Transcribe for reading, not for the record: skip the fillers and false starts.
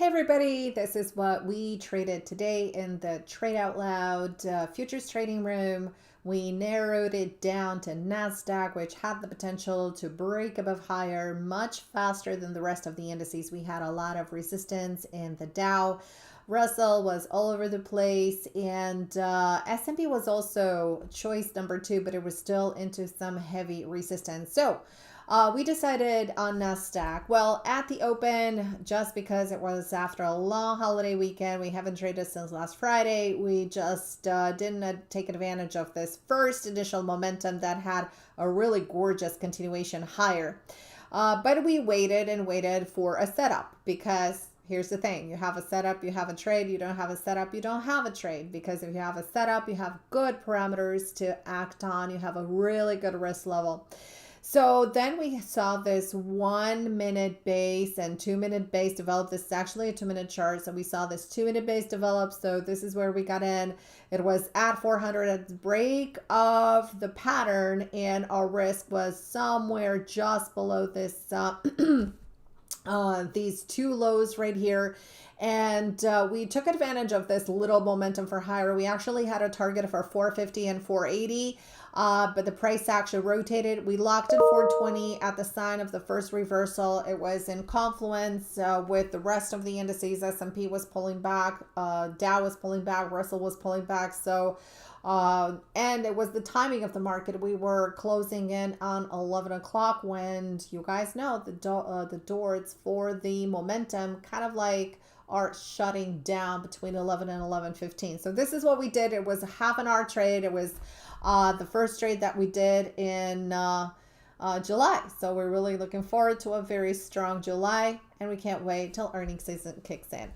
Hey everybody, this is what we traded today in the Trade Out Loud futures trading room. We narrowed it down to NASDAQ, which had the potential to break above higher much faster than the rest of the indices. We had a lot of resistance in the Dow. Russell was all over the place, and S&P was also choice number two, but it was still into some heavy resistance. So we decided on Nasdaq. Well, at the open, just because it was after a long holiday weekend, we haven't traded since last Friday. We just didn't take advantage of this first initial momentum that had a really gorgeous continuation higher. But we waited and waited for a setup because here's the thing: you have a setup, you have a trade. You don't have a setup, you don't have a trade. Because if you have a setup, you have good parameters to act on. You have a really good risk level. So then we saw this 1 minute base and 2 minute base develop. This is actually a 2 minute chart. So we saw this 2 minute base develop. So this is where we got in. It was at 400 at the break of the pattern, and our risk was somewhere just below this these two lows right here. And we took advantage of this little momentum for higher. We actually had a target for 450 and 480, but the price action rotated. We locked in 420 at the sign of the first reversal. It was in confluence with the rest of the indices. S&P was pulling back, Dow was pulling back, Russell was pulling back. So and it was the timing of the market. We were closing in on 11 o'clock when you guys know the doors for the momentum kind of like are shutting down between 11 and 11:15. So this is what we did. It was a half an hour trade. It was the first trade that we did in July. So we're really looking forward to a very strong July, and we can't wait till earnings season kicks in.